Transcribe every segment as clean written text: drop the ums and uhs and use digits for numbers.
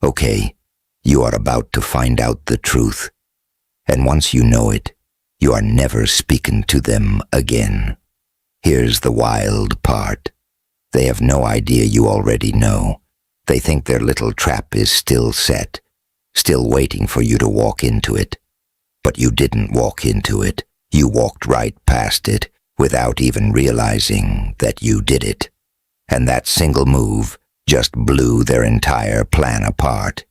Okay, you are about to find out the truth, and once you know it, you are never speaking to them again. Here's the wild part. They have no idea you already know. They think their little trap is still set, still waiting for you to walk into it. But you didn't walk into it. You walked right past it without even realizing that you did it. And that single move just blew their entire plan apart.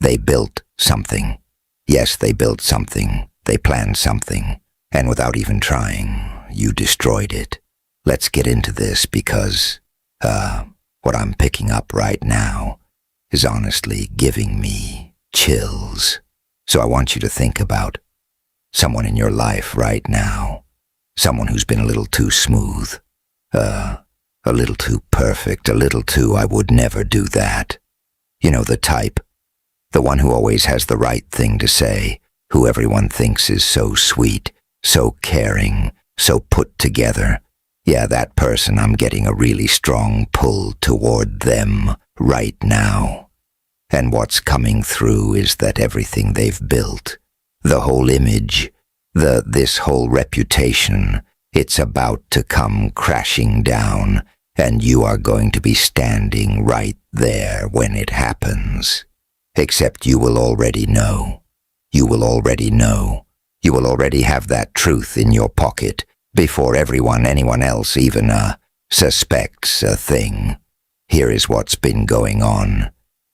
They built something. Yes, they built something. They planned something. And without even trying, you destroyed it. Let's get into this because, what I'm picking up right now is honestly giving me chills. So I want you to think about someone in your life right now. Someone who's been a little too smooth. A little too perfect, a little too I would never do that. You know the type. The one who always has the right thing to say, who everyone thinks is so sweet, so caring, so put together. Yeah, that person, I'm getting a really strong pull toward them right now. And what's coming through is that everything they've built, the whole image, this whole reputation, it's about to come crashing down, and you are going to be standing right there when it happens. Except you will already know. You will already know. You will already have that truth in your pocket before anyone else even suspects a thing. Here is what's been going on.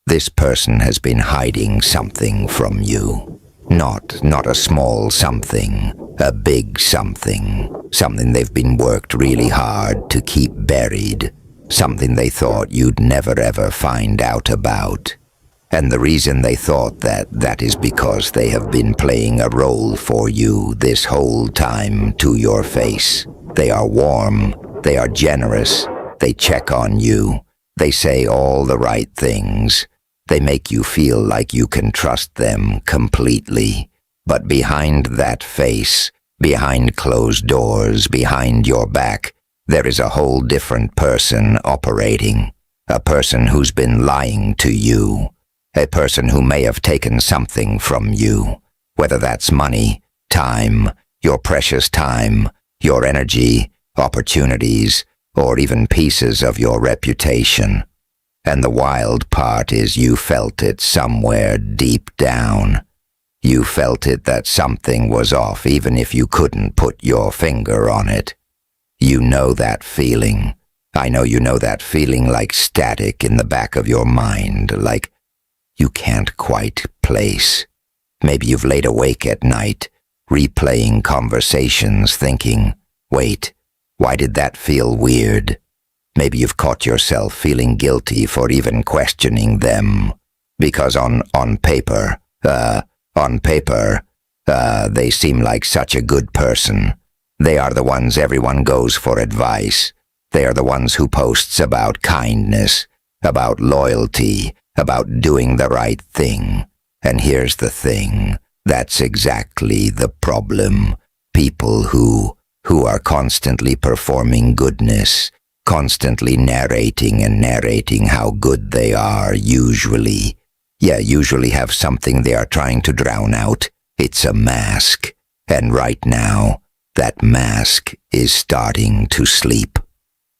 This person has been hiding something from you. Not a small something, a big something. Something they've been worked really hard to keep buried. Something they thought you'd never ever find out about. And the reason they thought that is because they have been playing a role for you this whole time to your face. They are warm, they are generous, they check on you, they say all the right things. They make you feel like you can trust them completely. But behind that face, behind closed doors, behind your back, there is a whole different person operating. A person who's been lying to you. A person who may have taken something from you, whether that's money, time, your precious time, your energy, opportunities, or even pieces of your reputation. And the wild part is you felt it somewhere deep down. You felt it that something was off even if you couldn't put your finger on it. You know that feeling. I know you know that feeling like static in the back of your mind, like you can't quite place. Maybe you've laid awake at night, replaying conversations, thinking, wait, why did that feel weird? Maybe you've caught yourself feeling guilty for even questioning them, because on paper, they seem like such a good person. They are the ones everyone goes for advice. They are the ones who posts about kindness, about loyalty, about doing the right thing. And here's the thing, that's exactly the problem. People who are constantly performing goodness, constantly narrating how good they are, usually have something they are trying to drown out. It's a mask. And right now, that mask is starting to sleep.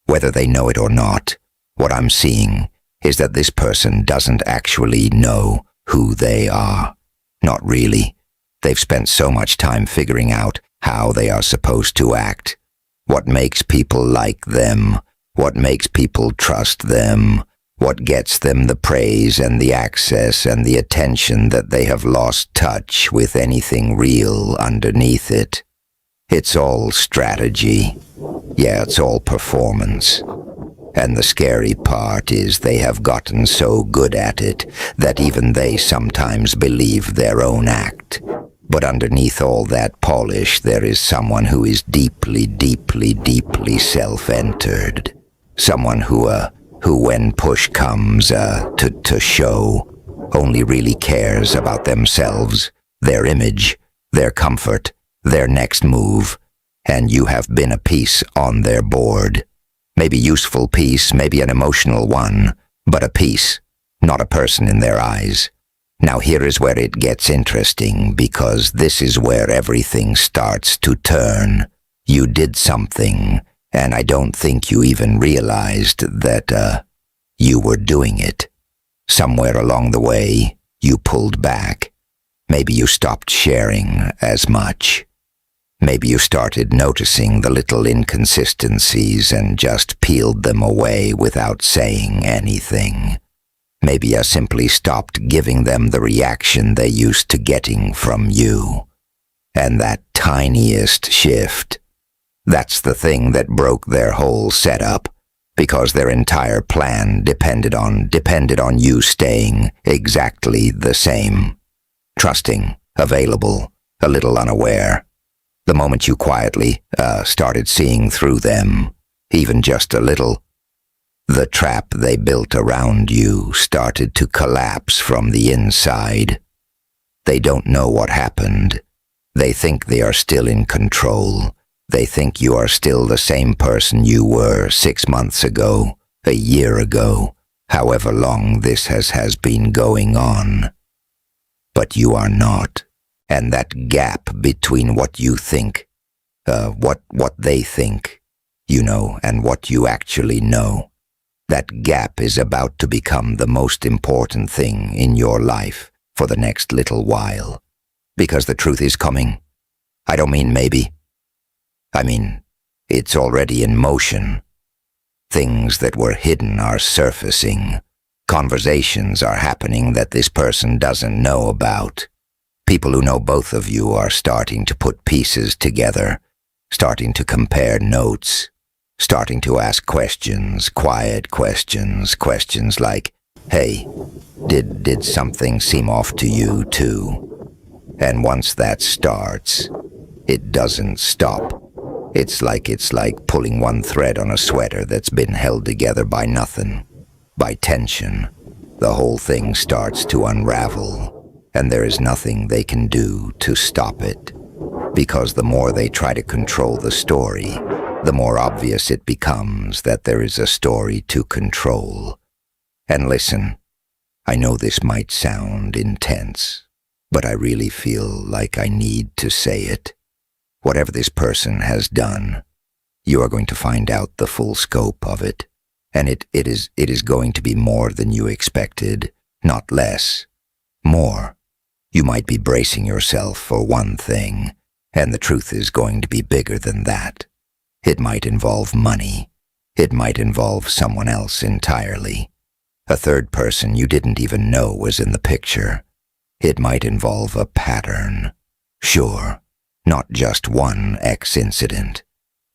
Whether they know it or not, what I'm seeing is that this person doesn't actually know who they are. Not really. They've spent so much time figuring out how they are supposed to act, what makes people like them, what makes people trust them, what gets them the praise and the access and the attention that they have lost touch with anything real underneath it. It's all strategy. Yeah, it's all performance. And the scary part is they have gotten so good at it that even they sometimes believe their own act. But underneath all that polish, there is someone who is deeply, deeply, deeply self-entered. Someone who when push comes to show, only really cares about themselves, their image, their comfort, their next move. And you have been a piece on their board. Maybe useful piece, maybe an emotional one, but a piece. not a person in their eyes. Now here is where it gets interesting, because this is where everything starts to turn. You did something, and I don't think you even realized that, you were doing it. Somewhere along the way, you pulled back. Maybe you stopped sharing as much. Maybe you started noticing the little inconsistencies and just peeled them away without saying anything. Maybe you simply stopped giving them the reaction they used to getting from you. And that tiniest shift, that's the thing that broke their whole setup, because their entire plan depended on you staying exactly the same. Trusting, available, a little unaware. The moment you quietly started seeing through them, even just a little, the trap they built around you started to collapse from the inside. They don't know what happened. They think they are still in control. They think you are still the same person you were 6 months ago, a year ago, however long this has been going on. But you are not. And that gap between what you think, what they think, and what you actually know, that gap is about to become the most important thing in your life for the next little while. Because the truth is coming. I don't mean maybe. I mean, it's already in motion. Things that were hidden are surfacing. Conversations are happening that this person doesn't know about. People who know both of you are starting to put pieces together, starting to compare notes, starting to ask questions, quiet questions, questions like, hey, did something seem off to you too? And once that starts, it doesn't stop. It's like pulling one thread on a sweater that's been held together by nothing, by tension. The whole thing starts to unravel. And there is nothing they can do to stop it. Because the more they try to control the story, the more obvious it becomes that there is a story to control. And listen, I know this might sound intense, but I really feel like I need to say it. Whatever this person has done, you are going to find out the full scope of it. And it is going to be more than you expected, not less. More. You might be bracing yourself for one thing, and the truth is going to be bigger than that. It might involve money. It might involve someone else entirely. A third person you didn't even know was in the picture. It might involve a pattern. Sure, not just one incident,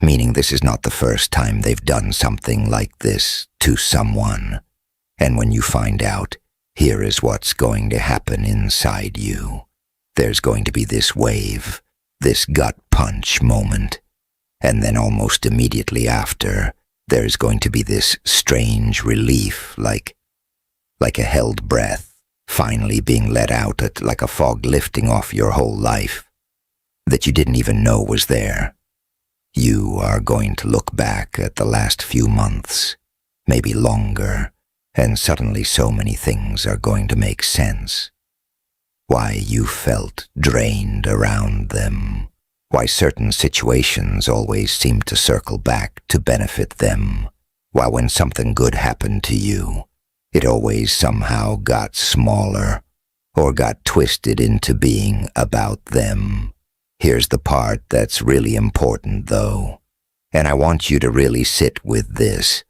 meaning this is not the first time they've done something like this to someone. And when you find out, here is what's going to happen inside you. There's going to be this wave, this gut punch moment. And then almost immediately after, there's going to be this strange relief, like a held breath, finally being let out, like a fog lifting off your whole life, that you didn't even know was there. You are going to look back at the last few months, maybe longer, and suddenly so many things are going to make sense. Why you felt drained around them. Why certain situations always seemed to circle back to benefit them. While when something good happened to you, it always somehow got smaller or got twisted into being about them. Here's the part that's really important, though, and I want you to really sit with this.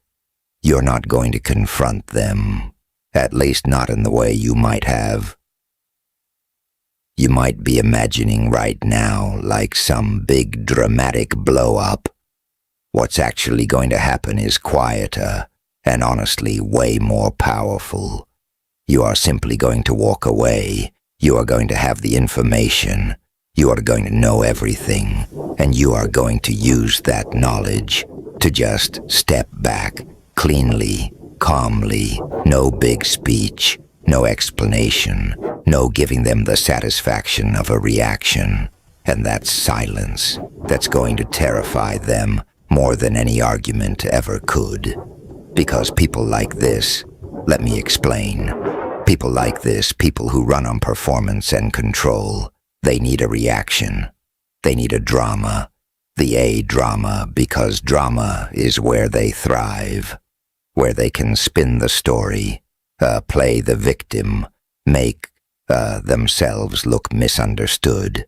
You're not going to confront them, at least not in the way you might have. You might be imagining right now like some big dramatic blow-up. What's actually going to happen is quieter and honestly way more powerful. You are simply going to walk away. You are going to have the information. You are going to know everything, and you are going to use that knowledge to just step back cleanly, calmly, no big speech, no explanation, no giving them the satisfaction of a reaction. And that silence that's going to terrify them more than any argument ever could. Because people like this, Let me explain. People like this, people who run on performance and control, they need a reaction. They need a drama. The A-drama, because drama is where they thrive, where they can spin the story, play the victim, make themselves look misunderstood.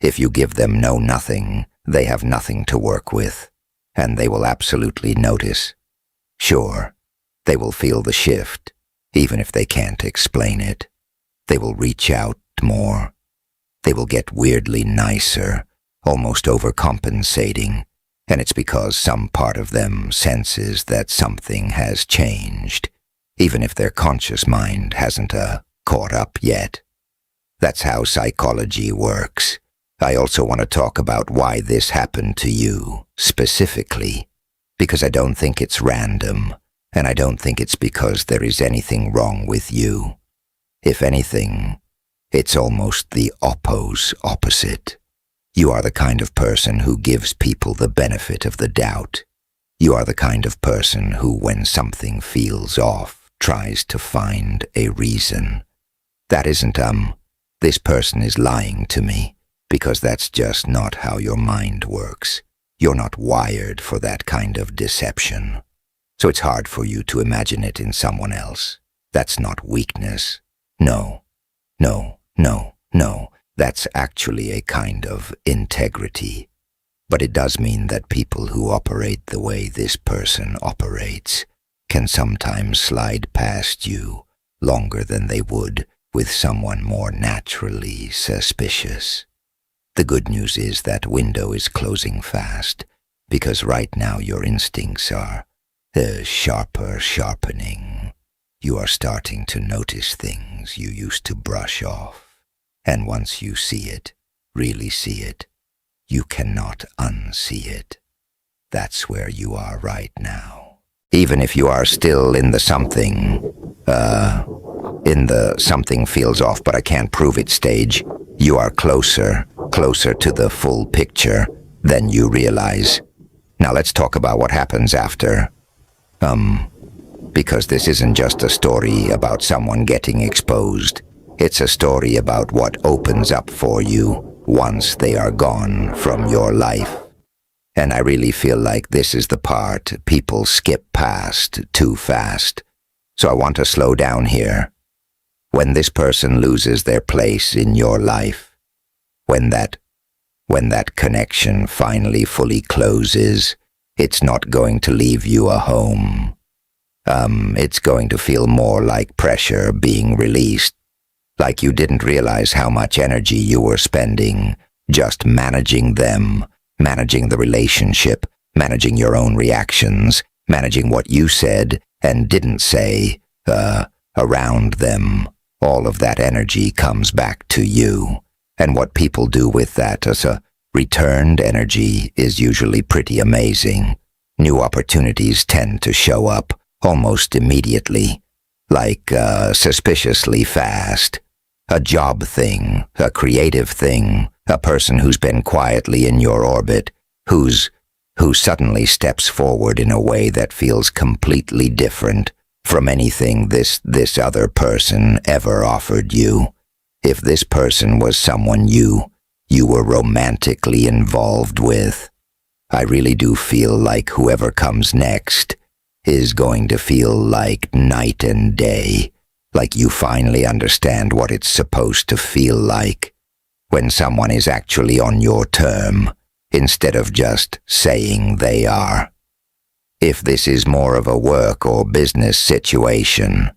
If you give them nothing, they have nothing to work with, and they will absolutely notice. Sure, they will feel the shift, even if they can't explain it. They will reach out more. They will get weirdly nicer, almost overcompensating, and it's because some part of them senses that something has changed, even if their conscious mind hasn't caught up yet. That's how psychology works. I also want to talk about why this happened to you, specifically, because I don't think it's random, and I don't think it's because there is anything wrong with you. If anything, it's almost the opposite. You are the kind of person who gives people the benefit of the doubt. You are the kind of person who, when something feels off, tries to find a reason. That isn't, this person is lying to me, because that's just not how your mind works. You're not wired for that kind of deception. So it's hard for you to imagine it in someone else. That's not weakness. No. That's actually a kind of integrity. But it does mean that people who operate the way this person operates can sometimes slide past you longer than they would with someone more naturally suspicious. The good news is that window is closing fast, because right now your instincts are sharpening. You are starting to notice things you used to brush off. And once you see it, really see it, you cannot unsee it. That's where you are right now. Even if you are still in the something feels off but I can't prove it stage, you are closer to the full picture than you realize. Now let's talk about what happens after. Because this isn't just a story about someone getting exposed. It's a story about what opens up for you once they are gone from your life. And I really feel like this is the part people skip past too fast. So I want to slow down here. When this person loses their place in your life, when that connection finally fully closes, it's not going to leave you a home. It's going to feel more like pressure being released. Like you didn't realize how much energy you were spending just managing them, managing the relationship, managing your own reactions, managing what you said and didn't say around them. All of that energy comes back to you. And what people do with that as a returned energy is usually pretty amazing. New opportunities tend to show up almost immediately, like suspiciously fast. A job thing, a creative thing, a person who's been quietly in your orbit, who suddenly steps forward in a way that feels completely different from anything this other person ever offered you. If this person was someone you were romantically involved with, I really do feel like whoever comes next is going to feel like night and day. Like you finally understand what it's supposed to feel like when someone is actually on your term, instead of just saying they are. If this is more of a work or business situation,